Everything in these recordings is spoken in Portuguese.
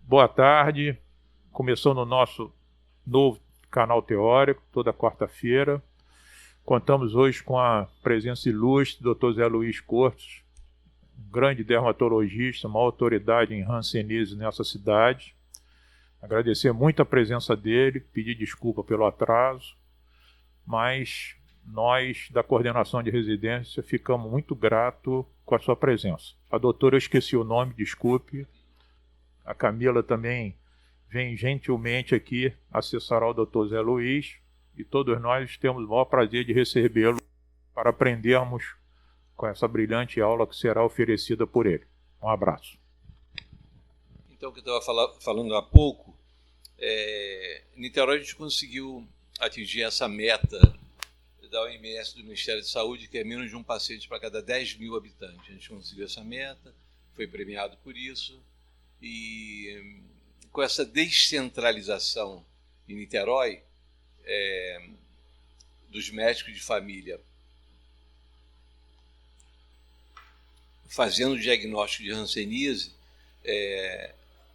Boa tarde. Começou no nosso novo canal teórico, toda quarta-feira. Contamos hoje com a presença ilustre do Dr. Zé Luiz Cortes, um grande dermatologista, uma autoridade em hanseníase nessa cidade. Agradecer muito a presença dele, pedir desculpa pelo atraso, mas nós, da coordenação de residência, ficamos muito gratos com a sua presença. A doutora, eu esqueci o nome, desculpe. A Camila também vem gentilmente aqui assessorar o Dr. Zé Luiz, e todos nós temos o maior prazer de recebê-lo para aprendermos com essa brilhante aula que será oferecida por ele. Um abraço. Então, o que eu estava falando há pouco, em Niterói a gente conseguiu atingir essa meta da OMS, do Ministério da Saúde, que é menos de um paciente para cada 10 mil habitantes. A gente conseguiu essa meta, foi premiado por isso, e com essa descentralização em Niterói, dos médicos de família fazendo o diagnóstico de hanseníase,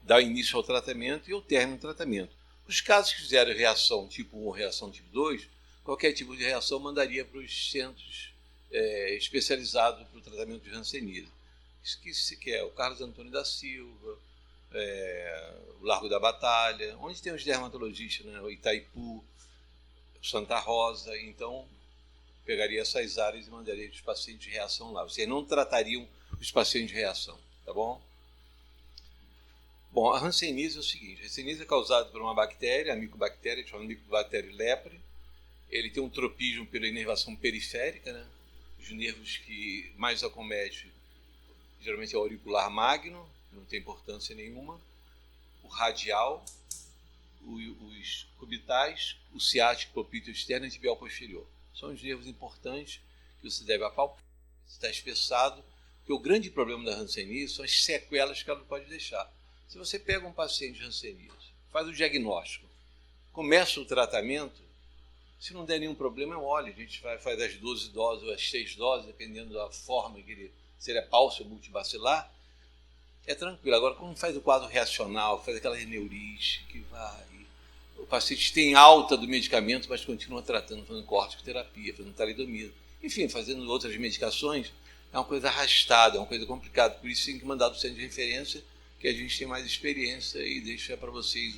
dá início ao tratamento e ao término do tratamento. Os casos que fizeram reação tipo 1 ou reação tipo 2, qualquer tipo de reação mandaria para os centros especializados para o tratamento de hanseníase, que é o Carlos Antônio da Silva, o Largo da Batalha, onde tem os dermatologistas, né? O Itaipu, Santa Rosa. Então, pegaria essas áreas e mandaria os pacientes de reação lá. Vocês não tratariam os pacientes de reação, tá bom? Bom, a hanseníase é o seguinte: a hanseníase é causada por uma bactéria, a micobactéria, chamada Mycobacterium leprae. Ele tem um tropismo pela inervação periférica, né? Os nervos que mais acomete geralmente é o auricular magno, não tem importância nenhuma, o radial, os cubitais, o ciático, popíteo externo e o tibial posterior. São os nervos importantes que você deve apalpar, está espessado, porque o grande problema da hanseníase são as sequelas que ela pode deixar. Se você pega um paciente de hanseníase, faz o diagnóstico, começa o tratamento, se não der nenhum problema, olha, a gente faz as 12 doses ou as 6 doses, dependendo da forma que ele, se ele é pálcio ou multibacilar, é tranquilo. Agora, quando faz o quadro reacional, faz aquela neurice, que vai, o paciente tem alta do medicamento, mas continua tratando, fazendo corticoterapia, fazendo talidomida, enfim, fazendo outras medicações, é uma coisa arrastada, é uma coisa complicada. Por isso tem que mandar do centro de referência, que a gente tem mais experiência e deixa para vocês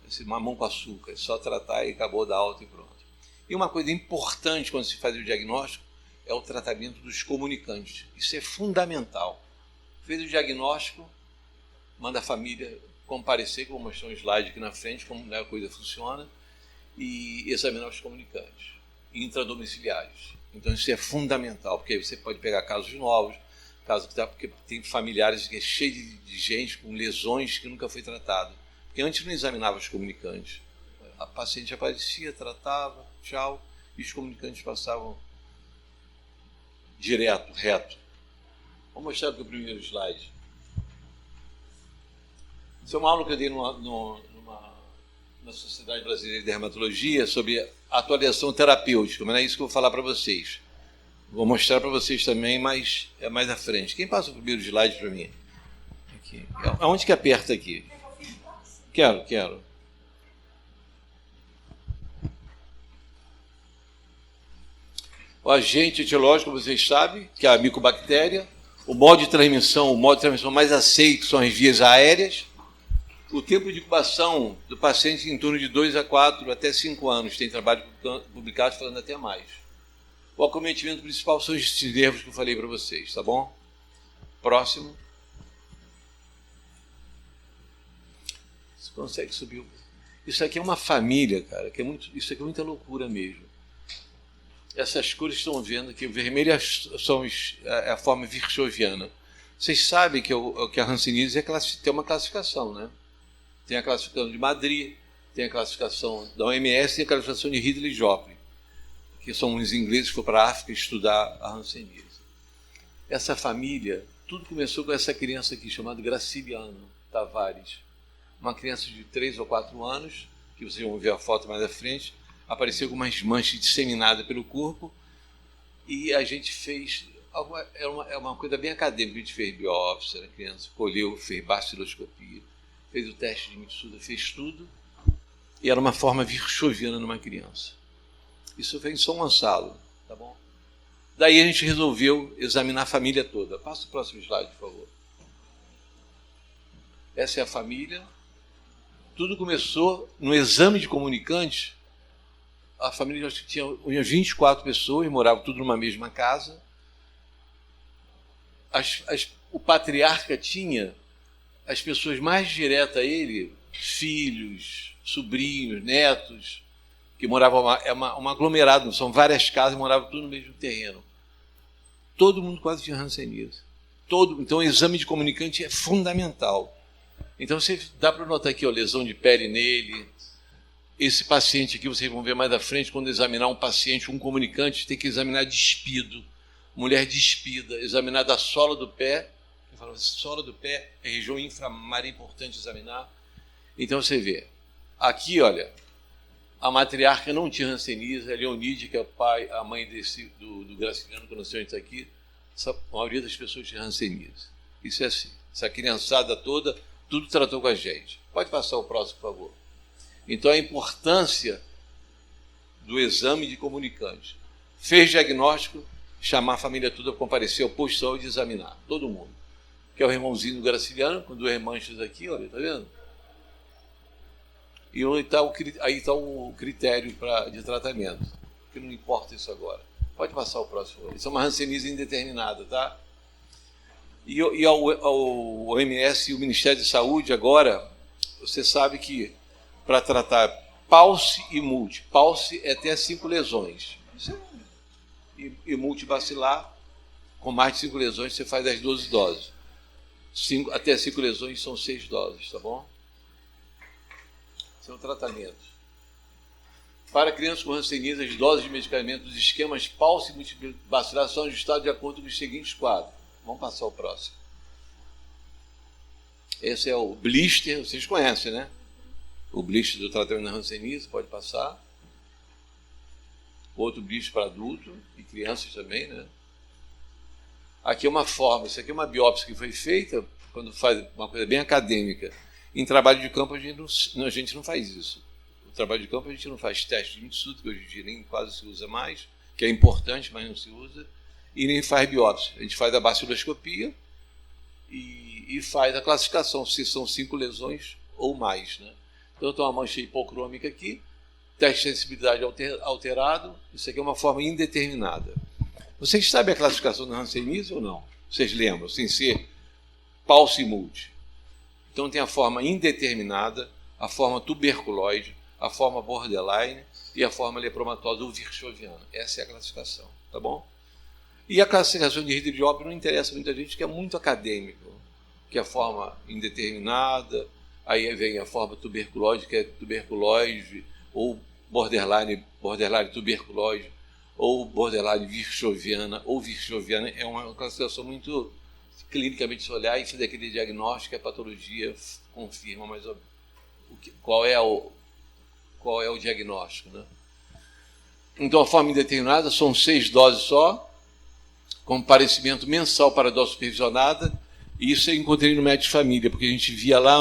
esse mamão com açúcar, é só tratar e acabou da alta e pronto. E uma coisa importante quando se faz o diagnóstico é o tratamento dos comunicantes. Isso é fundamental. Fez o diagnóstico, manda a família comparecer, que eu vou mostrar um slide aqui na frente, como a coisa funciona, e examinar os comunicantes intradomiciliares. Então isso é fundamental, porque aí você pode pegar casos novos, porque tem familiares que é cheio de gente com lesões que nunca foi tratado. Porque antes não examinava os comunicantes. A paciente aparecia, tratava, tchau, e os comunicantes passavam direto, reto. Vou mostrar aqui o primeiro slide. Isso é uma aula que eu dei na Sociedade Brasileira de Dermatologia sobre atualização terapêutica, mas não é isso que eu vou falar para vocês. Vou mostrar para vocês também, mas é mais à frente. Quem passa o primeiro slide para mim? Aqui. Aonde que aperta aqui? Quero. O agente etiológico, vocês sabem, que é a micobactéria. O modo de transmissão mais aceito são as vias aéreas. O tempo de incubação do paciente em torno de 2 a 4, até 5 anos. Tem trabalho publicado falando até mais. O acometimento principal são esses nervos que eu falei para vocês, tá bom? Próximo. Você consegue subir? Isso aqui é uma família, cara, isso aqui é muita loucura mesmo. Essas cores que estão vendo aqui, o vermelho é a forma virchoviana. Vocês sabem que a hanseníase tem uma classificação, né? Tem a classificação de Madrid, tem a classificação da OMS e a classificação de Ridley-Joplin, que são os ingleses que foram para a África estudar a hanseníase. Essa família, tudo começou com essa criança aqui, chamada Graciliano Tavares. Uma criança de 3 ou 4 anos, que vocês vão ver a foto mais à frente, apareceu com umas manchas disseminadas pelo corpo, e a gente fez É uma coisa bem acadêmica. A gente fez biópsia na criança, colheu, fez baciloscopia, fez o teste de Mitsuda, fez tudo. E era uma forma virchoviana numa criança. Isso foi em São Gonçalo, tá bom? Daí a gente resolveu examinar a família toda. Passa o próximo slide, por favor. Essa é a família. Tudo começou no exame de comunicantes. A família já tinha 24 pessoas, moravam tudo numa mesma casa. O patriarca tinha as pessoas mais diretas a ele, filhos, sobrinhos, netos, que moravam, um aglomerado, são várias casas, moravam tudo no mesmo terreno. Todo mundo quase tinha hanseníase. Então o exame de comunicante é fundamental. Então dá para notar aqui, ó, lesão de pele nele. Esse paciente aqui, vocês vão ver mais à frente, quando examinar um paciente, um comunicante, tem que examinar despido. Mulher despida, examinar da sola do pé. Eu falo, sola do pé é região inframária, é importante examinar. Então você vê, aqui, olha, a matriarca não tinha hanseníase, a Leonide, que é a mãe do Graciliano, que eu não sei onde está aqui, a maioria das pessoas tinha hanseníase. Isso é assim, essa criançada toda, tudo tratou com a gente. Pode passar o próximo, por favor. Então, a importância do exame de comunicante. Fez diagnóstico, chamar a família toda para comparecer ao posto de saúde e examinar, todo mundo. Que é o irmãozinho do Graciliano, com 2 manchas aqui, olha, tá vendo? E aí está o critério de tratamento, que não importa isso agora. Pode passar o próximo. Isso é uma hanseníase indeterminada, tá? E o OMS e o Ministério de Saúde agora, você sabe que para tratar Palse e multi. Palse é até 5 lesões. E multibacilar, com mais de 5 lesões, você faz as 12 doses. Até 5 lesões são 6 doses, tá bom? São tratamentos. Para crianças com hanseníase, as doses de medicamento dos esquemas Palse e multibacilar são ajustadas de acordo com os seguintes quadros. Vamos passar ao próximo. Esse é o blister, vocês conhecem, né? O blister do tratamento da hanseníase, pode passar. Outro blister para adulto e crianças também, né? Aqui é uma forma, isso aqui é uma biópsia que foi feita, quando faz uma coisa bem acadêmica. Em trabalho de campo a gente não faz isso. No trabalho de campo a gente não faz teste de Mitsuda, que hoje em dia nem quase se usa mais, que é importante, mas não se usa, e nem faz biópsia. A gente faz a baciloscopia e faz a classificação, se são 5 lesões ou mais, né? Então tem uma mancha hipocrômica aqui, teste de sensibilidade alterado, isso aqui é uma forma indeterminada. Vocês sabem a classificação da hanseníase ou não? Vocês lembram, sem ser Palse e multi. Então tem a forma indeterminada, a forma tuberculoide, a forma borderline e a forma lepromatosa ou virchoviana. Essa é a classificação, tá bom? E a classificação de hidridrópio não interessa muita gente, que é muito acadêmico, que é a forma indeterminada, aí vem a forma tuberculoide, que é tuberculose, ou borderline tuberculose, ou borderline virchoviana, é uma classificação muito clinicamente se olhar e fazer aquele diagnóstico, a patologia confirma mais qual é o diagnóstico, né? Então a forma indeterminada são 6 doses só, comparecimento mensal para a dose supervisionada, e isso eu encontrei no médico de família, porque a gente via lá,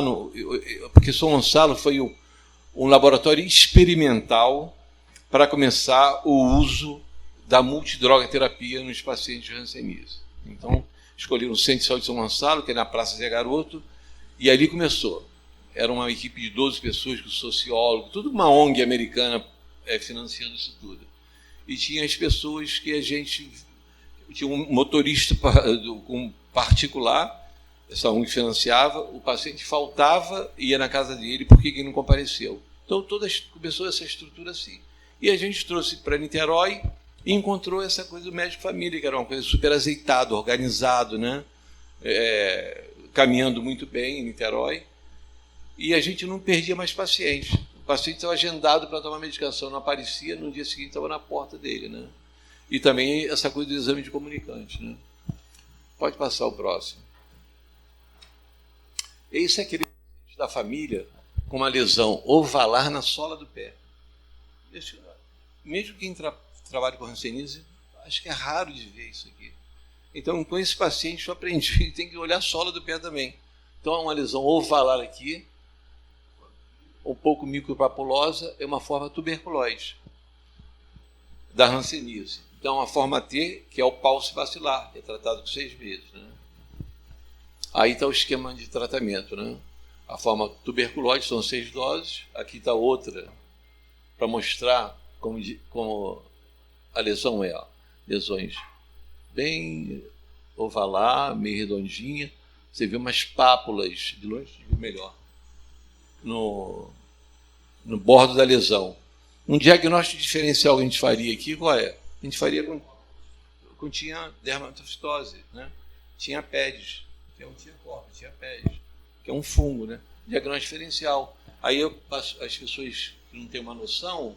porque São Gonçalo foi um laboratório experimental para começar o uso da multidrogaterapia nos pacientes de hanseníase. Então, escolheram o Centro de Saúde de São Gonçalo, que é na Praça Zé Garoto, e ali começou. Era uma equipe de 12 pessoas, com sociólogo, tudo uma ONG americana financiando isso tudo. E tinha as pessoas que a gente... Tinha um motorista particular, essa ONG financiava, o paciente faltava, ia na casa dele, por que ele não compareceu? Então, começou essa estrutura assim. E a gente trouxe para Niterói e encontrou essa coisa do médico família, que era uma coisa super azeitada, organizado, né? Caminhando muito bem em Niterói. E a gente não perdia mais pacientes. O paciente estava agendado para tomar medicação, não aparecia, no dia seguinte estava na porta dele, né? E também essa coisa do exame de comunicante, né? Pode passar o próximo. Esse é aquele da família com uma lesão ovalar na sola do pé. Mesmo quem trabalha com hanseníase, acho que é raro de ver isso aqui. Então, com esse paciente, eu aprendi que tem que olhar a sola do pé também. Então, é uma lesão ovalar aqui, um pouco micropapulosa, é uma forma tuberculose da hanseníase. Então, a forma T, que é o pulse bacilar, que é tratado com 6 meses. Né? Aí está o esquema de tratamento. Né? A forma tuberculose são 6 doses. Aqui está outra, para mostrar como a lesão é. Ó. Lesões bem ovalar, meio redondinha. Você vê umas pápulas, de longe melhor, no bordo da lesão. Um diagnóstico diferencial que a gente faria aqui, qual é? A gente faria tinha dermatofitose, né? Tinha PEDs, que não tinha corpo, tinha PEDs, que é um fungo, né? Diagnóstico diferencial. Aí as pessoas que não têm uma noção,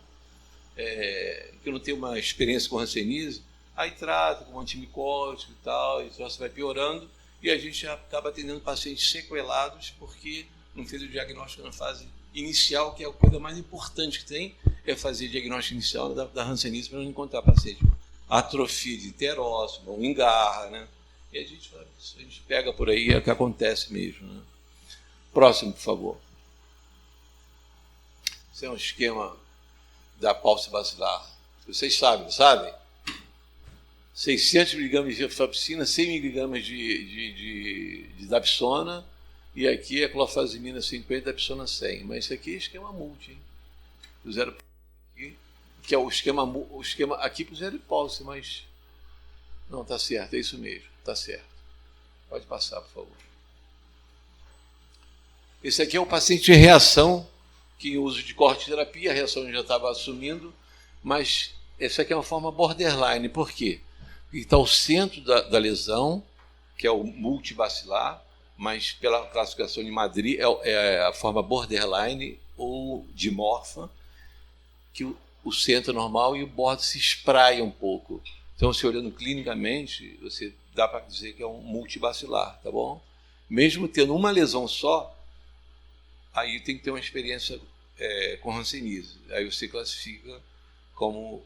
que não têm uma experiência com hanseníase, aí trata com antimicótico e tal, e o troço vai piorando, e a gente acaba atendendo pacientes sequelados porque não fez o diagnóstico na fase inicial, que é a coisa mais importante que tem, é fazer diagnóstico inicial da hanseníase para não encontrar paciente. Atrofia de interócito, não engarra, né? E a gente pega por aí, é o que acontece mesmo. Né? Próximo, por favor. Esse é um esquema da pulse bacilar. Vocês sabem, não sabem? 600 mg de rifampicina, 100 mg de dapsona, e aqui é clofazimina 50, dapsona 100. Mas isso aqui é esquema multi, hein? Do zero aqui, que é o esquema aqui para o zero pulse, mas não, está certo, é isso mesmo, está certo. Pode passar, por favor. Esse aqui é o paciente de reação, que uso de corte-terapia, a reação já estava assumindo, mas essa aqui é uma forma borderline. Por quê? Porque está o centro da lesão, que é o multibacilar, mas pela classificação de Madrid é a forma borderline ou dimorfa, que o centro é normal e o bordo se espraia um pouco. Então, se olhando clinicamente, você dá para dizer que é um multibacilar, tá bom? Mesmo tendo uma lesão só, aí tem que ter uma experiência com hanseníase. Aí você classifica como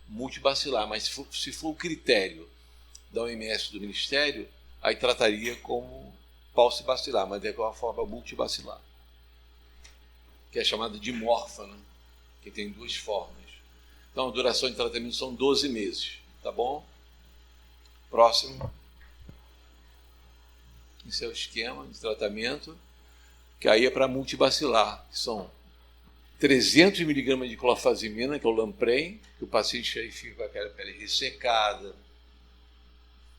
multibacilar, mas se for o critério da OMS do Ministério, aí trataria como pulse bacilar, mas é com a forma multibacilar, que é chamada de dimorfa, né? Que tem 2 formas. Então, a duração de tratamento são 12 meses, tá bom? Próximo. Esse é o esquema de tratamento, que aí é para multibacilar, que são 300 mg de clofazimina, que é o Lamprey, que o paciente aí fica com aquela pele ressecada,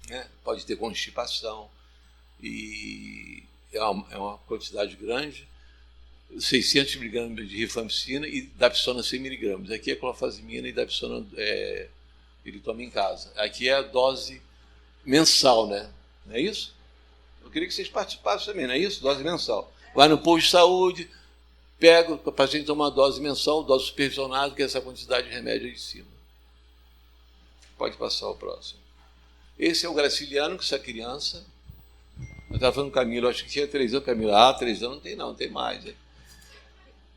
né? Pode ter constipação, e é uma quantidade grande. 600 mg de rifampicina e dapsona 100 mg. Aqui é clofazimina e dapsona ele toma em casa. Aqui é a dose mensal, né? Não é isso? Eu queria que vocês participassem também, não é isso? Dose mensal. Vai no posto de saúde, pega, o paciente toma uma dose mensal, dose supervisionada, que é essa quantidade de remédio aí de cima. Pode passar o próximo. Esse é o graciliano, que essa criança. Eu estava falando com o Camilo, acho que tinha 3 anos. Camilo, 3 anos não tem mais. Né?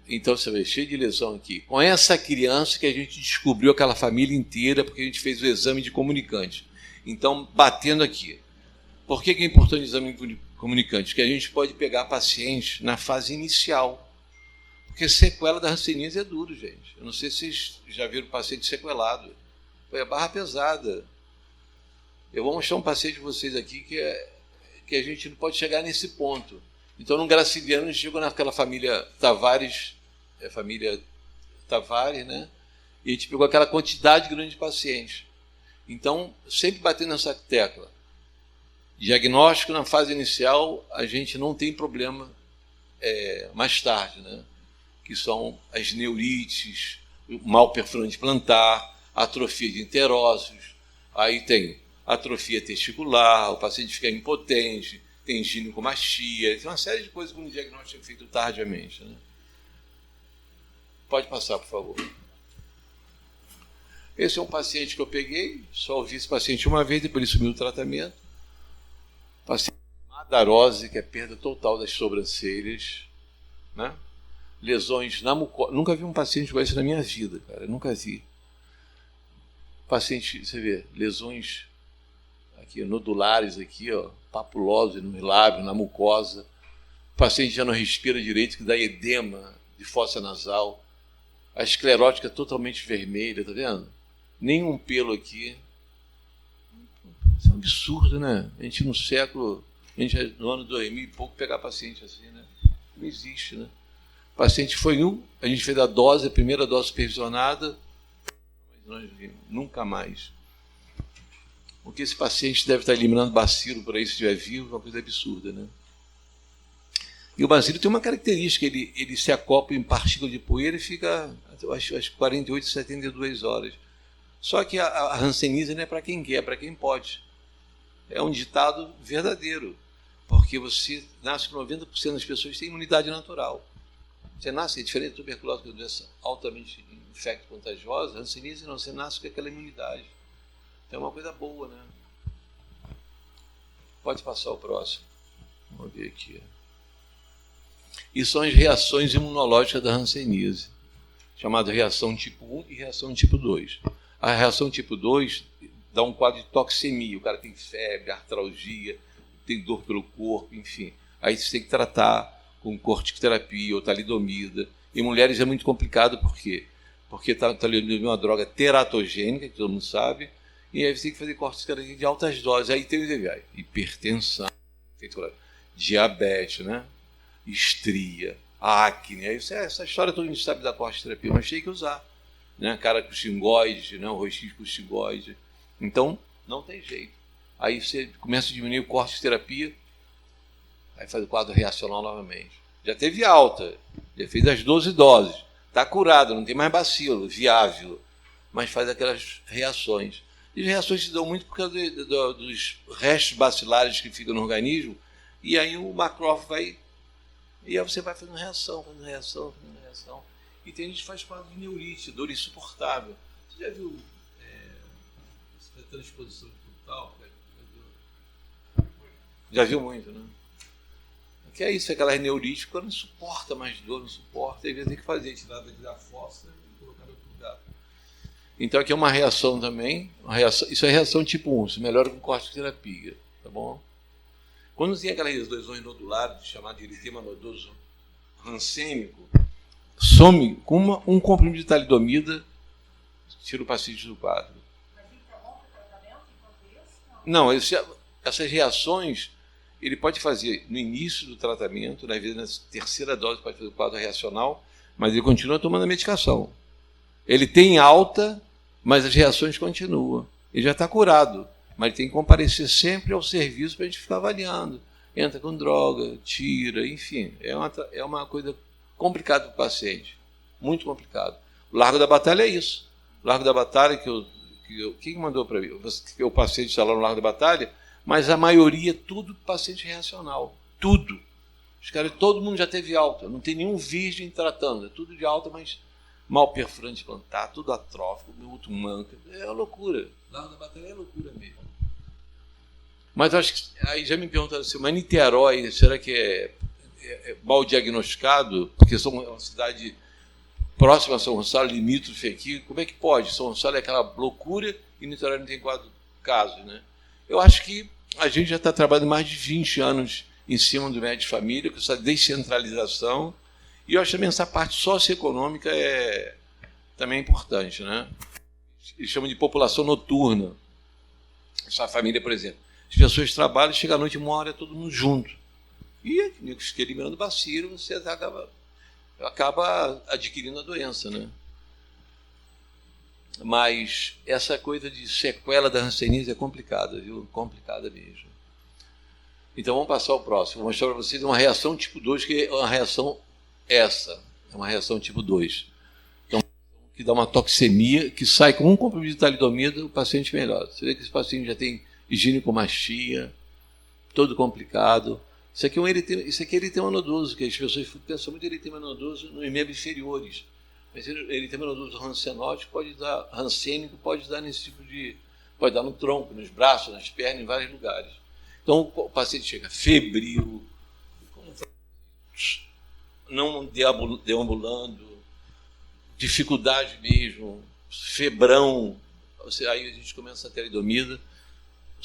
Então, você vê, cheio de lesão aqui. Com essa criança que a gente descobriu aquela família inteira, porque a gente fez o exame de comunicante. Então, batendo aqui. Por que é importante o exame de comunicante? Porque a gente pode pegar pacientes na fase inicial. Porque sequela da hanseníase é duro, gente. Eu não sei se vocês já viram paciente sequelado. Foi a barra pesada. Eu vou mostrar um paciente de vocês aqui que a gente não pode chegar nesse ponto. Então, no graciliano, a gente chegou naquela família Tavares, né? E a gente pegou aquela quantidade grande de pacientes. Então, sempre batendo nessa tecla. Diagnóstico na fase inicial, a gente não tem problema mais tarde, né? Que são as neurites, o mal perfurante plantar, atrofia de interócitos, aí tem atrofia testicular, o paciente fica impotente, tem ginecomastia, tem uma série de coisas que o diagnóstico é feito tardiamente. Né? Pode passar, por favor. Esse é um paciente que eu peguei, só ouvi esse paciente uma vez, depois ele sumiu o tratamento. Paciente com madarose, que é perda total das sobrancelhas, né? Lesões na mucosa. Nunca vi um paciente com isso na minha vida, cara, nunca vi. Paciente, você vê, lesões aqui, nodulares aqui, ó, papulose no lábio, na mucosa. O paciente já não respira direito, que dá edema de fossa nasal. A esclerótica totalmente vermelha, tá vendo? Nenhum pelo aqui. Isso é um absurdo, né? A gente no ano 2000 e pouco, pegar paciente assim, né? Não existe, né? O paciente foi a gente fez a primeira dose supervisionada, mas nós nunca mais. Porque esse paciente deve estar eliminando bacilo por aí, se estiver vivo, uma coisa absurda, né? E o bacilo tem uma característica, ele se acopla em partícula de poeira e fica, acho 48, 72 horas. Só que a hanseníase não é para quem quer, é para quem pode. É um ditado verdadeiro, porque você nasce com 90% das pessoas que têm imunidade natural. Você nasce, é diferente da tuberculose, que é uma doença altamente infecto-contagiosa, a hanseníase não, você nasce com aquela imunidade. Então é uma coisa boa, né? Pode passar o próximo. Vamos ver aqui. E são as reações imunológicas da hanseníase, chamada reação tipo 1 e reação tipo 2. A reação tipo 2 dá um quadro de toxemia, o cara tem febre, artralgia, tem dor pelo corpo, enfim. Aí você tem que tratar com corticoterapia ou talidomida. Em mulheres é muito complicado, por quê? Porque talidomida é uma droga teratogênica, que todo mundo sabe, e aí você tem que fazer corticoterapia de altas doses. Aí tem hipertensão, diabetes, né? Estria, acne. Aí essa história toda a gente sabe da corticoterapia, mas tem que usar. Né? Cara com xingoide, né? O rostinho com xingoide. Então, não tem jeito. Aí você começa a diminuir o corticoterapia, aí faz o quadro reacional novamente. Já teve alta, já fez as 12 doses, está curado, não tem mais bacilo, viável, mas faz aquelas reações. E as reações se dão muito por causa dos restos bacilares que ficam no organismo, e aí o macrófago vai, e aí você vai fazendo reação. E tem gente que faz quadro de neurite, dor insuportável. Você já viu transposição total? Já viu muito, né? Que é isso, aquela neurite, quando não suporta mais dor, não suporta, aí tem que fazer, tirar da fossa e colocar no outro lugar. Então aqui é uma reação também, isso é reação tipo 1, se melhora com corticoterapia, tá bom? Quando tem aquelas lesões nodulares, chamado de eritema nodoso rancênico, some com um comprimido de talidomida, tira o paciente do quadro. Mas fica bom para o tratamento enquanto isso? Não, essas reações ele pode fazer no início do tratamento, na terceira dose pode fazer o quadro reacional, mas ele continua tomando a medicação. Ele tem alta, mas as reações continuam. Ele já está curado, mas ele tem que comparecer sempre ao serviço para a gente ficar avaliando. Entra com droga, tira, enfim. É uma coisa complicada para o paciente, muito complicado. O Largo da Batalha é isso. O Largo da Batalha, quem mandou para mim? O paciente está lá no Largo da Batalha, mas a maioria é tudo paciente reacional. Tudo. Os caras, todo mundo já teve alta. Não tem nenhum virgem tratando. É tudo de alta, mas mal perfurante plantar, tudo atrófico, outro manca. É uma loucura. Largo da Batalha é loucura mesmo. Mas acho que aí já me perguntaram assim, mas Niterói, será que é mal diagnosticado? Porque são uma cidade próxima a São Gonçalo, limítrofe aqui. Como é que pode? São Gonçalo é aquela loucura e Niterói não tem casos, né? Eu acho que a gente já está trabalhando mais de 20 anos em cima do médico de família, com essa descentralização, e eu acho também essa parte socioeconômica também importante, né? Eles chamam de população noturna. Essa família, por exemplo, as pessoas trabalham, chegam à noite, uma hora, todo mundo junto. E fica eliminando bacilo, você acaba adquirindo a doença, né? Mas essa coisa de sequela da hanseníase é complicada, viu? Complicada mesmo. Então vamos passar ao próximo. Vou mostrar para vocês uma reação tipo 2, que é uma reação é uma reação tipo 2. Então, que dá uma toxemia, que sai com um comprimido de talidomida, o paciente melhora. Você vê que esse paciente já tem ginecomastia, todo complicado. Isso aqui é eritema nodoso, que as pessoas pensam muito em eritema nodoso nos membros inferiores. Mas eritema nodoso rancenótico rancênico pode dar nesse tipo de... Pode dar no tronco, nos braços, nas pernas, em vários lugares. Então o paciente chega febril, não deambulando, dificuldade mesmo, febrão. Aí a gente começa a talidomida,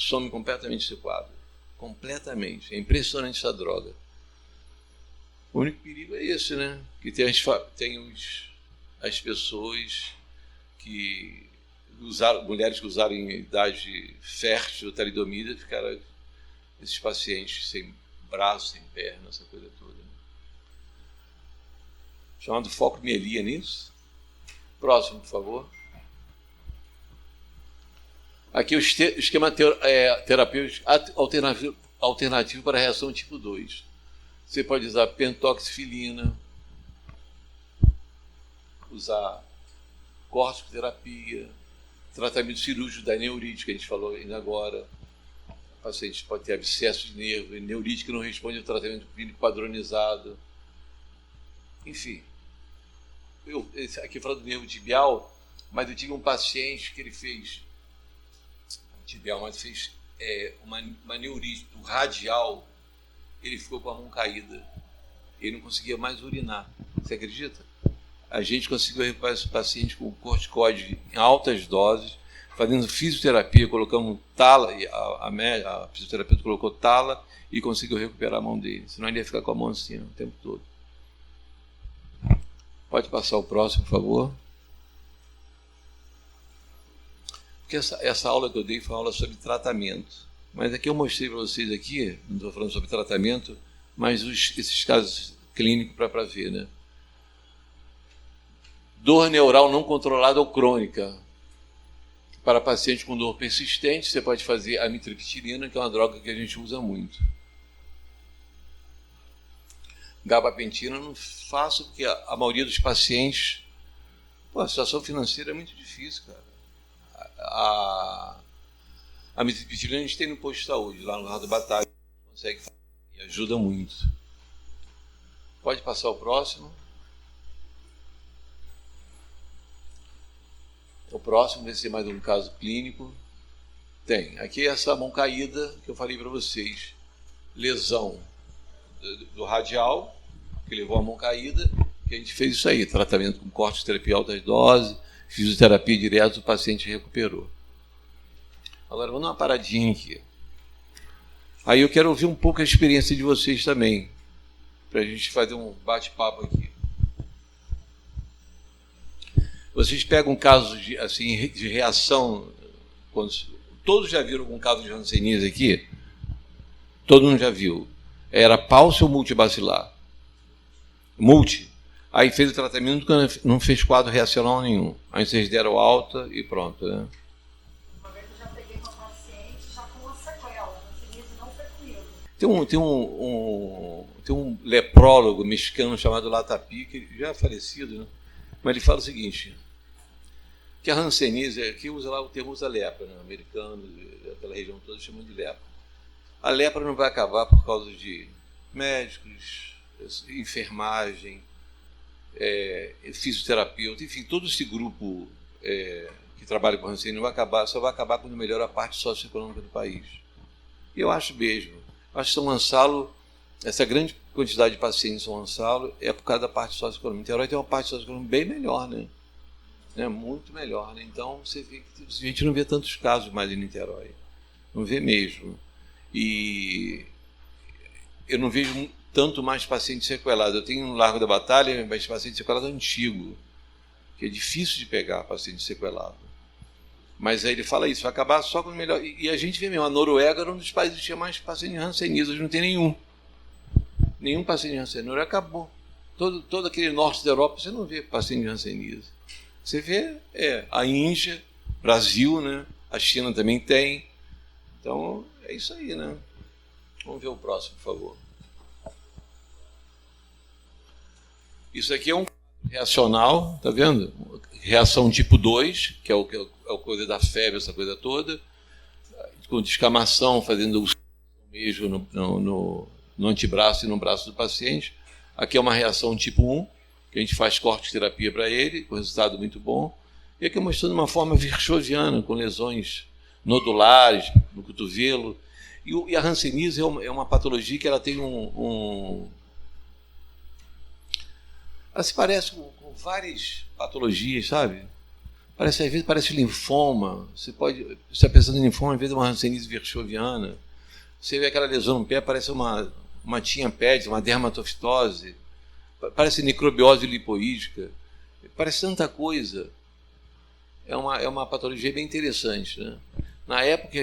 some completamente esse quadro. Completamente. É impressionante essa droga. O único perigo é esse, né? Que tem as pessoas que usaram, mulheres que usaram em idade fértil, talidomida, ficaram esses pacientes sem braço, sem perna, essa coisa toda. Né? Chamado focomielia nisso. Próximo, por favor. Aqui o esquema terapêutico alternativo para a reação tipo 2. Você pode usar pentoxifilina, usar corticoterapia, tratamento cirúrgico da neurite, que a gente falou ainda agora. O paciente pode ter abscesso de nervo, neurite que não responde ao tratamento clínico padronizado. Enfim, eu aqui falando do nervo tibial, mas eu tive um paciente que ele fez tibial, mas fez uma neurite do radial. Ele ficou com a mão caída. Ele não conseguia mais urinar. Você acredita? A gente conseguiu recuperar esse paciente com corticoide em altas doses, fazendo fisioterapia, colocamos tala, a fisioterapeuta colocou tala e conseguiu recuperar a mão dele. Senão ele ia ficar com a mão assim o tempo todo. Pode passar o próximo, por favor. Porque essa aula que eu dei foi uma aula sobre tratamento. Mas aqui eu mostrei para vocês aqui, não estou falando sobre tratamento, mas esses casos clínicos para ver, né? Dor neural não controlada ou crônica. Para paciente com dor persistente, você pode fazer a amitriptilina, que é uma droga que a gente usa muito. Gabapentina eu não faço, porque a maioria dos pacientes... Pô, a situação financeira é muito difícil, cara. A amitriptilina a gente tem no posto de saúde, lá no Largo da Batalha, consegue fazer e ajuda muito. Pode passar o próximo. O próximo vai ser mais um caso clínico. Tem. Aqui essa mão caída que eu falei para vocês. Lesão do radial, que levou a mão caída, que a gente fez isso aí. Tratamento com corticoterapia altas doses, fisioterapia direto, o paciente recuperou. Agora, vamos dar uma paradinha aqui. Aí eu quero ouvir um pouco a experiência de vocês também, para a gente fazer um bate-papo aqui. Vocês pegam casos de reação... Todos já viram algum caso de hanseníase aqui? Todo mundo já viu. Era pálcio ou multibacilar? Multi. Aí fez o tratamento, não fez quadro reacional nenhum. Aí vocês deram alta e pronto, né? Uma vez eu já peguei uma paciente já com uma sequela, a hanseníase não foi comigo. Tem um leprólogo mexicano chamado Latapí, que já é falecido, né? Mas ele fala o seguinte, que a hanseníase, aqui usa lá o termo usa lepra, né? Americano, aquela região toda chamam de lepra. A lepra não vai acabar por causa de médicos, enfermagem, fisioterapeuta, enfim, todo esse grupo que trabalha com hanseníase não vai acabar, só vai acabar quando melhora a parte socioeconômica do país. E eu acho mesmo. Acho que São Gonçalo, essa grande quantidade de pacientes em São Gonçalo é por causa da parte socioeconômica. Niterói tem uma parte socioeconômica bem melhor, né? Muito melhor, né? Então você vê que a gente não vê tantos casos mais em Niterói. Não vê mesmo. E eu não vejo tanto mais paciente sequelado. Eu tenho no Largo da Batalha, mas paciente sequelado antigo, que é difícil de pegar paciente sequelado. Mas aí ele fala isso, vai acabar só quando melhor. E a gente vê mesmo, a Noruega era um dos países que tinha mais paciente hanseníase, hoje não tem nenhum. Nenhum paciente de hanseníase, acabou. Todo aquele norte da Europa, você não vê paciente de hanseníase. Você vê a Índia, Brasil, né? A China também tem. Então, é isso aí, né? Vamos ver o próximo, por favor. Isso aqui é um reacional, tá vendo? Reação tipo 2, que é o coisa da febre, essa coisa toda, com descamação, fazendo o mesmo no antebraço e no braço do paciente. Aqui é uma reação tipo 1, que a gente faz corticoterapia para ele, com resultado muito bom. E aqui mostrando uma forma virchoviana, com lesões nodulares no cotovelo. E a hanseníase é uma patologia que ela tem ela se parece com várias patologias, sabe? Às vezes parece linfoma. Você está pensando em linfoma, às vezes é uma hanseníase virchoviana. Você vê aquela lesão no pé, parece uma tinha pede, uma dermatofitose. Parece necrobiose lipoídica. Parece tanta coisa. É uma patologia bem interessante, né? Na época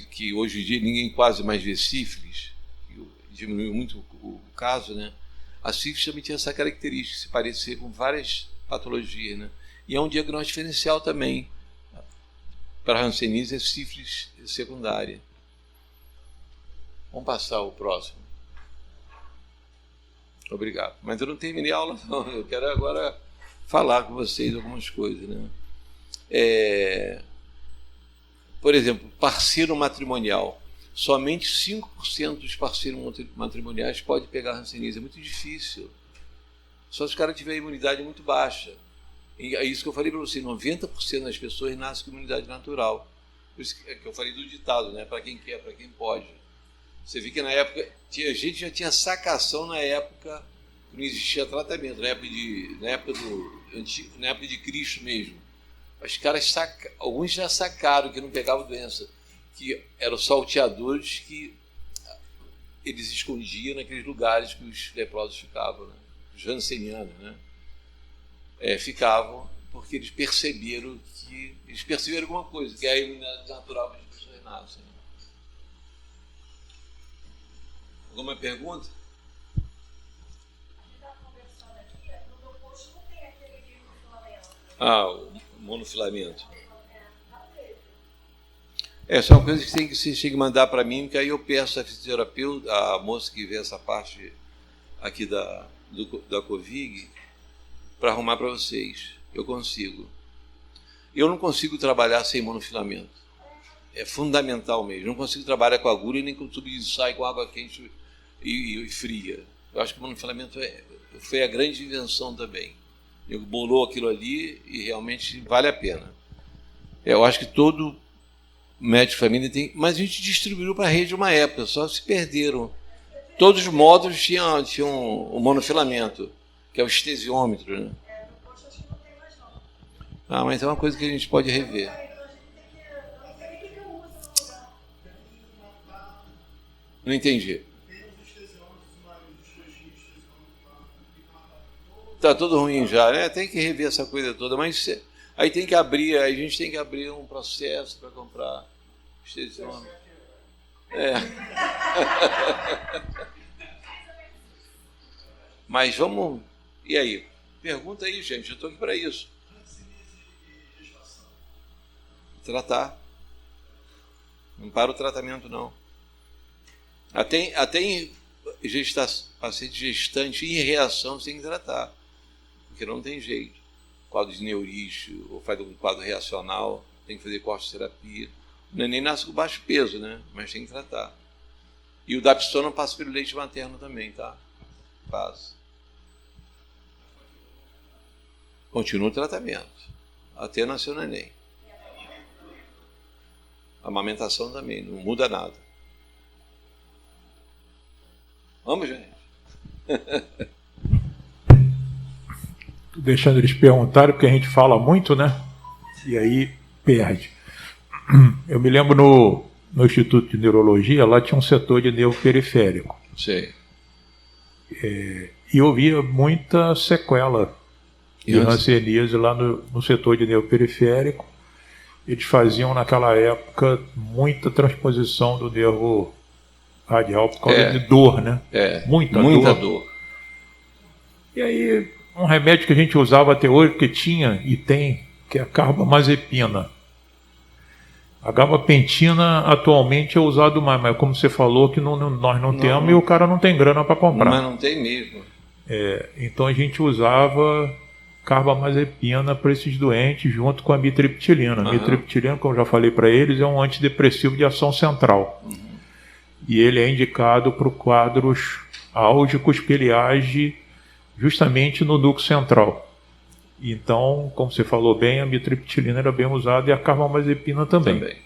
que hoje em dia ninguém quase mais vê sífilis, diminuiu muito o caso, né? A sífilis também tinha essa característica, se parecer com várias patologias, né? E é um diagnóstico diferencial também. Para a hanseníase é sífilis secundária. Vamos passar o próximo. Obrigado. Mas eu não terminei a aula, não. Eu quero agora falar com vocês algumas coisas, né? Por exemplo, parceiro matrimonial. Somente 5% dos parceiros matrimoniais podem pegar hanseníase. É muito difícil. Só se o cara tiver imunidade muito baixa. E é isso que eu falei para você, 90% das pessoas nascem com imunidade natural. Por isso que eu falei do ditado, né? Para quem quer, para quem pode. Você vê que na época, a gente já tinha sacação na época que não existia tratamento, na época de Cristo mesmo. Os caras alguns já sacaram que não pegavam doença, que eram salteadores que eles escondiam naqueles lugares que os leprosos ficavam, né? Os jansenianos, né? Ficavam porque eles perceberam alguma coisa, que é a imunidade natural que as pessoas nascem. Alguma pergunta? O monofilamento. Essa é uma coisa que vocês têm que mandar para mim, porque aí eu peço a fisioterapeuta, a moça que vê essa parte aqui da Covig, para arrumar para vocês. Eu consigo. Eu não consigo trabalhar sem monofilamento. É fundamental mesmo. Não consigo trabalhar com agulha nem com tubo de ensaio com água quente e fria. Eu acho que o monofilamento foi a grande invenção também. Ele bolou aquilo ali e realmente vale a pena. Eu acho que todo médico de família tem... Mas a gente distribuiu para a rede uma época, só se perderam. Todos os módulos tinham o monofilamento, que é o estesiômetro, né? Mas é uma coisa que a gente pode rever. Não entendi. Está tudo ruim já, né? Tem que rever essa coisa toda, mas aí tem que abrir, a gente tem que abrir um processo para comprar estesiômetro. Mas vamos... E aí? Pergunta aí, gente. Eu estou aqui para isso. Tratar. Não para o tratamento, não. Até em paciente gestante em reação, você tem que tratar. Porque não tem jeito. Quadro de neurite, ou faz um quadro reacional, tem que fazer corticoterapia. O neném nasce com baixo peso, né? Mas tem que tratar. E o dapsona passa pelo leite materno também, tá? Passa. Continua o tratamento. Até nascer o neném. A amamentação também, não muda nada. Vamos, gente? Deixando eles perguntarem, porque a gente fala muito, né? E aí perde. Eu me lembro no Instituto de Neurologia, lá tinha um setor de nervo periférico. Sim. E eu via muita sequela de hanseníase lá no setor de nervo periférico. Eles faziam naquela época muita transposição do nervo radial por causa de dor, né? Muita dor. E aí, um remédio que a gente usava até hoje, que tinha e tem, que é a carbamazepina. A gabapentina atualmente é usado mais, mas como você falou que nós não temos e o cara não tem grana para comprar. Mas não tem mesmo. Então a gente usava carbamazepina para esses doentes junto com a mitriptilina. A mitriptilina, como eu já falei para eles, é um antidepressivo de ação central. E ele é indicado para quadros álgicos que ele age justamente no núcleo central. Então, como você falou bem, a mitriptilina era bem usada e a carbamazepina também.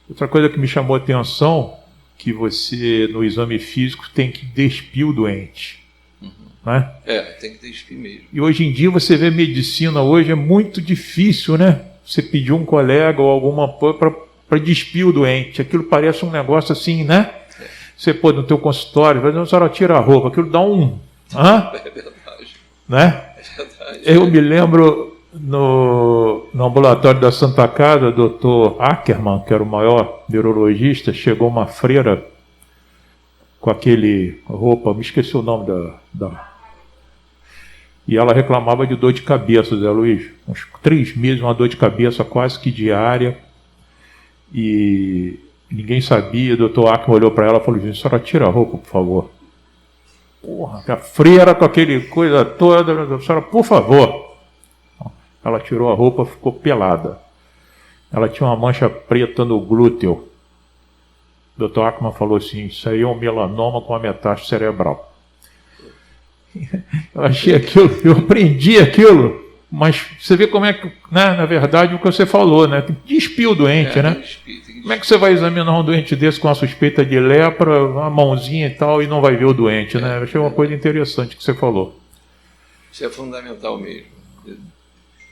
Outra coisa que me chamou a atenção, que você no exame físico tem que despir o doente. né? Tem que despir mesmo. E hoje em dia você vê medicina hoje é muito difícil, né? Você pedir um colega ou alguma para despir o doente. Aquilo parece um negócio assim, né? Você pô no teu consultório, vai dizer, a senhora tira a roupa, aquilo dá um... Hã? É verdade. Né? É verdade. Eu me lembro no ambulatório da Santa Casa, Dr. Ackerman, que era o maior neurologista, chegou uma freira com aquele roupa, me esqueci o nome e ela reclamava de dor de cabeça, Zé Luiz. Uns 3 meses, uma dor de cabeça quase que diária. E ninguém sabia. O doutor Ackerman olhou para ela e falou, a senhora tira a roupa, por favor. Porra, a freira com aquele coisa toda, a senhora, por favor. Ela tirou a roupa, ficou pelada. Ela tinha uma mancha preta no glúteo. O Dr. Ackerman falou assim, isso aí é um melanoma com uma metástase cerebral. Eu achei aquilo, eu aprendi aquilo, mas você vê como é que, né, na verdade, o que você falou, né? Despir o doente, né? Como é que você vai examinar um doente desse com uma suspeita de lepra, uma mãozinha e tal, e não vai ver o doente, né? Eu achei uma coisa interessante que você falou. Isso é fundamental mesmo.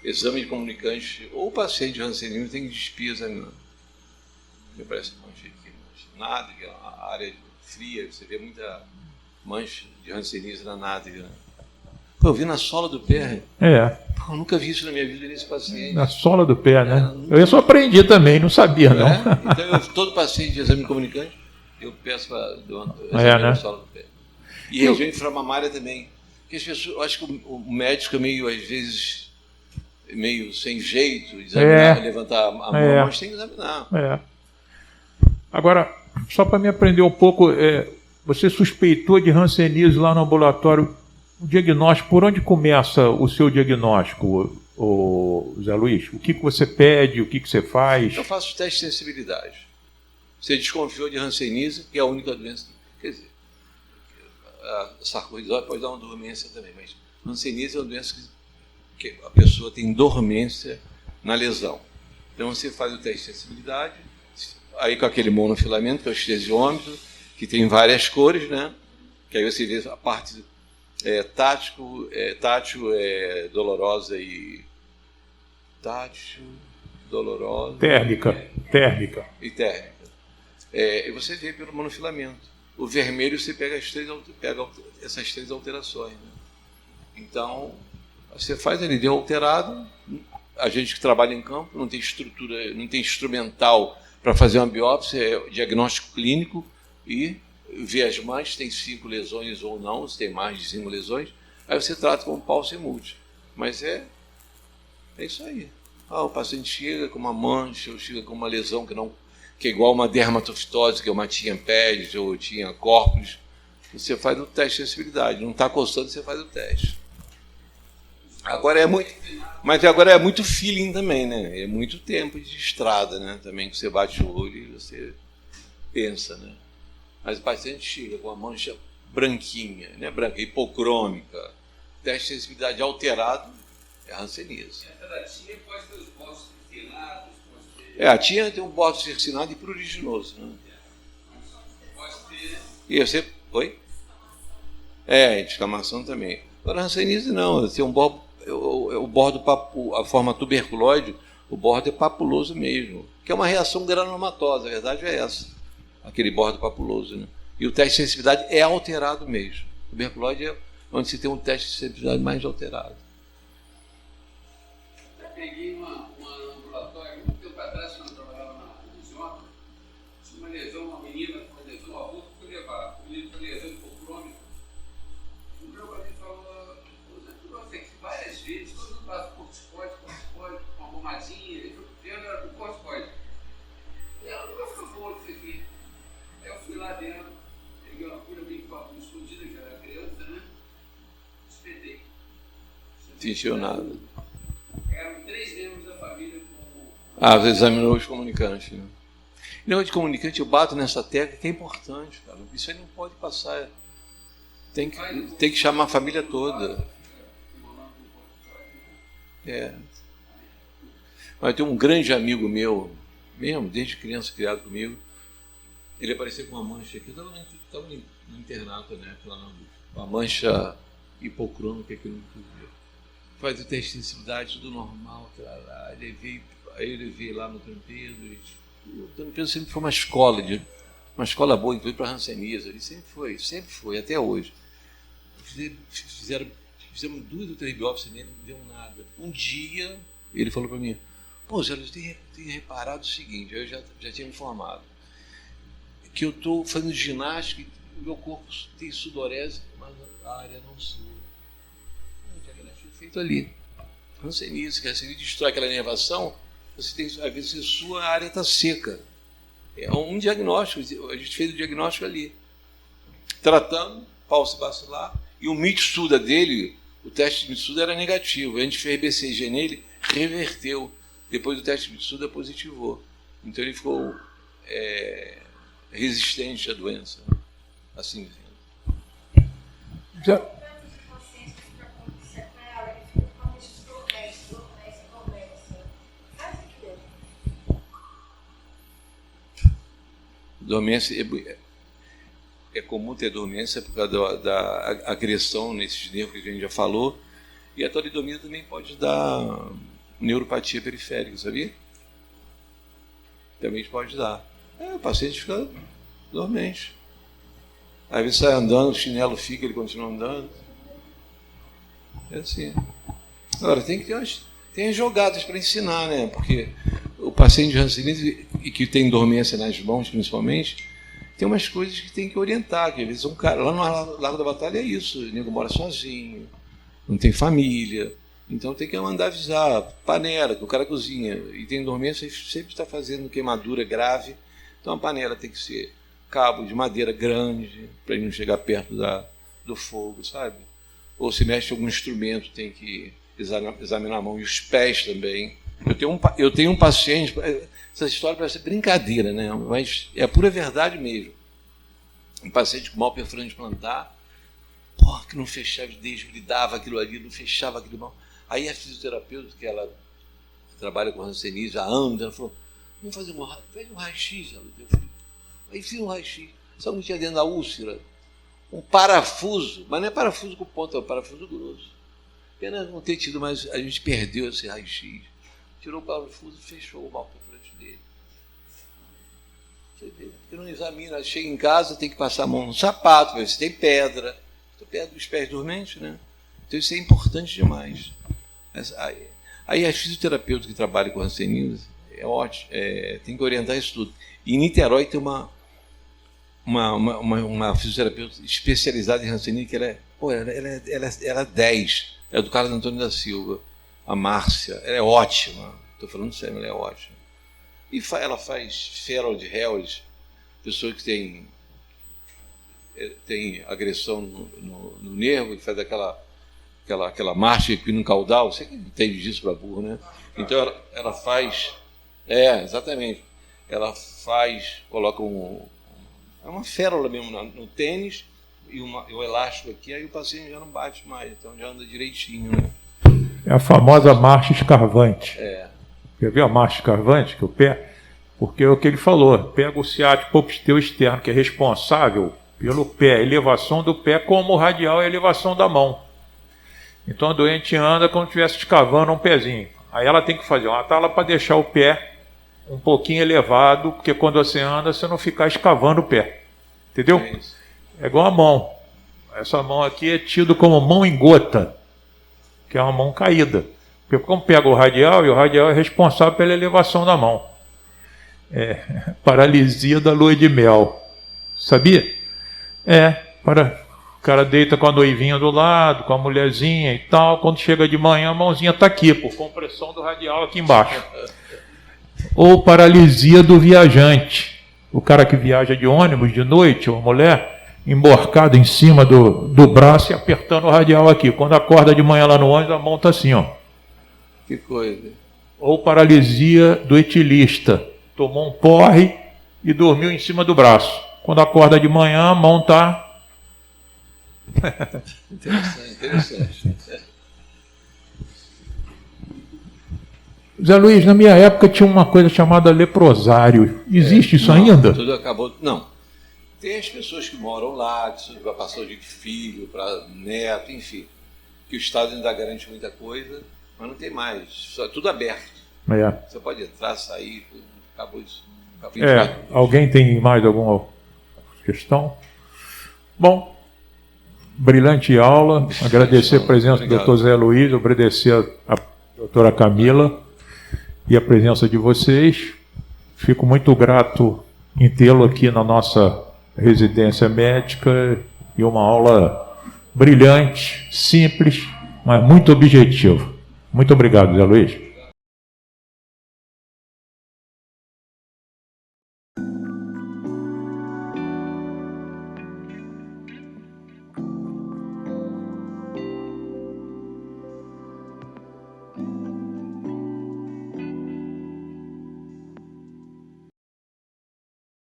Exame de comunicante, ou o paciente de hanseníase tem que despir examinando. Me parece que nada, que é uma área fria, você vê muita mancha de hanseníase na nádega. Pô, eu vi na sola do pé. Pô, eu nunca vi isso na minha vida nesse paciente. Na sola do pé, né? Eu só aprendi também, não sabia, não. Então, todo paciente de exame comunicante, eu peço para examinar na sola do pé. E região inframamária também. Porque as pessoas, eu acho que o médico é meio, às vezes, meio sem jeito de examinar, levantar a mão, mas tem que examinar. Agora, só para me aprender um pouco, você suspeitou de hanseníase lá no ambulatório, o diagnóstico, por onde começa o seu diagnóstico, Zé Luiz? O que você pede, o que você faz? Eu faço teste de sensibilidade. Você desconfiou de hanseníase, que é a única doença, quer dizer, a sarcoidose pode dar uma dormência também, mas hanseníase é uma doença que a pessoa tem dormência na lesão. Então você faz o teste de sensibilidade, aí com aquele monofilamento, que é o estesiômetro, que tem várias cores, né? Que aí você vê a parte tátil, dolorosa e... Tátil, dolorosa... Térmica. E térmica. E você vê pelo monofilamento. O vermelho você pega essas 3 alterações, né? Então, você faz ali, deu alterado, a gente que trabalha em campo, não tem estrutura, não tem instrumental para fazer uma biópsia, é diagnóstico clínico e ver as manchas, tem 5 lesões ou não, se tem mais de 5 lesões, aí você trata com pulse múltiplo. Mas é isso aí. O paciente chega com uma mancha, ou chega com uma lesão que é igual uma dermatofitose, que é uma tinha pele, ou tinha corpos, você faz o teste de sensibilidade. Não está coçando, você faz o teste. Agora é muito feeling também, né? É muito tempo de estrada, né? Também que você bate o olho e você pensa, né? Mas o paciente chega com a mancha branquinha, né? Branca, hipocrômica, teste de sensibilidade alterado, é hanseníase. Essa da tinha pode ter os bordos circulados, a tinha tem um bordo circinado e pruriginoso, né? Pode ter... E você... Oi? Descamação também. Agora, a hanseníase não, tem um bordo... O bordo, a forma tuberculoide, o bordo é papuloso mesmo, que é uma reação granulomatosa, a verdade é essa, aquele bordo papuloso, né? E o teste de sensibilidade é alterado mesmo. Tuberculoide é onde se tem um teste de sensibilidade mais alterado. Eu peguei uma ambulatório, muito tempo atrás, quando eu trabalhava na Visiona, tinha uma lesão, uma menina com uma lesão, o avô foi levar, o menino com lesão hipocrômica. O meu pai falou, várias vezes, todo mundo passa corticoide, uma pomadinha, ele foi vendo, era com corticoide. E ela nunca ficou boa isso aqui. Aí eu fui lá dentro, peguei uma cura bem escondida, que era criança, né? Espetei. Não sentiu nada. Eram 3 membros da família com... Você examinou os comunicantes, né? Negócio de comunicante, eu bato nessa tecla que é importante, cara. Isso aí não pode passar. Tem que chamar a família toda. Mas tem um grande amigo meu, mesmo, desde criança criado comigo, ele apareceu com uma mancha aqui, eu estava no internato, né? Uma mancha hipocrômico, que aquilo não podia. Faz o teste de sensibilidade, tudo normal, aí eu levei lá no Dom Pedro. O Dom Pedro sempre foi uma escola boa, inclusive para hanseníase, ele sempre foi, até hoje. Fizemos 2 ou 3 biópsias nele, não deu nada. Um dia, ele falou para mim, pô, Zé Luiz, tem reparado o seguinte, eu já tinha me informado, que eu estou fazendo ginástica e o meu corpo tem sudorese, mas a área não sua. O diagnóstico feito ali. Hanseníase, que hanseníase destrói aquela inervação, você tem, às vezes, a sua área está seca. É um diagnóstico, a gente fez o diagnóstico ali. Tratando, pulso bacilar, e o Mitsuda dele, o teste de Mitsuda era negativo. A gente fez BCG nele, reverteu. Depois do teste de Mitsuda, positivou. Então ele ficou resistente à doença. Assim dizendo. Já... Dormência é comum ter dormência por causa da agressão nesses nervos que a gente já falou, e a talidomida também pode dar neuropatia periférica, sabia? Também pode dar. O paciente fica dormente. Às vezes sai andando, o chinelo fica, ele continua andando. É assim. Agora, tem as jogadas para ensinar, né? Porque o paciente de hanseníase e que tem dormência nas mãos, principalmente, tem umas coisas que tem que orientar, que às vezes um cara, lá no Largo da Batalha é isso, o nego mora sozinho, não tem família, então tem que mandar avisar, panela, que o cara cozinha, e tem dormência, sempre está fazendo queimadura grave, então a panela tem que ser cabo de madeira grande, para ele não chegar perto do fogo, sabe? Ou se mexe algum instrumento, tem que examinar a mão e os pés também. Eu tenho um paciente, essa história parece brincadeira, né? Mas é a pura verdade mesmo. Um paciente com mal perfurante plantar, que não fechava, desgridava aquilo ali, não fechava aquilo mal. Aí a fisioterapeuta, que ela trabalha com hanseníase há anos, ela falou, vamos fazer um raio-x. Aí fiz um raio-x. Sabe o que tinha dentro da úlcera? Um parafuso, mas não é parafuso com ponta, é um parafuso grosso. Pena não ter tido, mas a gente perdeu esse raio-x. Tirou o parafuso e fechou o mal perfurante dele. Você vê, porque não examina, chega em casa, tem que passar a mão no sapato, ver se tem pedra. Os pés dormentes, né? Então isso é importante demais. Aí as fisioterapeutas que trabalham com hanseníase, é ótimo, tem que orientar isso tudo. E em Niterói tem uma fisioterapeuta especializada em hanseníase, que ela é 10, é do Carlos Antônio da Silva. A Márcia, ela é ótima, estou falando sério, ela é ótima. E ela faz feral de Hells, pessoas que tem agressão no nervo, que faz aquela marcha equinocaudal, você que entende disso para burro, né? Então ela faz, exatamente, ela faz, coloca uma férola mesmo no tênis e o elástico aqui, aí o paciente já não bate mais, então já anda direitinho, né? É a famosa marcha escarvante. Quer ver a marcha escarvante, que o pé? Porque é o que ele falou, pega o ciático popliteu externo, que é responsável pelo pé, a elevação do pé, como o radial é a elevação da mão. Então a doente anda como se estivesse escavando um pezinho. Aí ela tem que fazer uma tala para deixar o pé um pouquinho elevado, porque quando você anda, você não ficar escavando o pé. Entendeu? É igual a mão. Essa mão aqui é tido como mão em gota, que é uma mão caída. Porque como pega o radial, e o radial é responsável pela elevação da mão. Paralisia da lua de mel. Sabia? O cara deita com a noivinha do lado, com a mulherzinha e tal. Quando chega de manhã, a mãozinha está aqui, por compressão do radial aqui embaixo. Ou paralisia do viajante. O cara que viaja de ônibus de noite, ou a mulher, emborcada em cima do braço e apertando o radial aqui. Quando acorda de manhã lá no ônibus, a mão está assim, ó. Que coisa. Ou paralisia do etilista. Tomou um porre e dormiu em cima do braço. Quando acorda de manhã, a mão está... Interessante. Zé Luiz, na minha época tinha uma coisa chamada leprosário. Existe isso ainda? Tudo acabou. Não. Tem as pessoas que moram lá, que passou de filho para neto, enfim, que o Estado ainda garante muita coisa, mas não tem mais, só tudo aberto. Você pode entrar, sair, acabou isso. Alguém tem mais alguma questão? Bom, brilhante aula, agradecer a presença do Dr. Zé Luiz, agradecer a doutora Camila e a presença de vocês. Fico muito grato em tê-lo aqui na nossa residência médica e uma aula brilhante, simples, mas muito objetiva. Muito obrigado, Zé Luiz.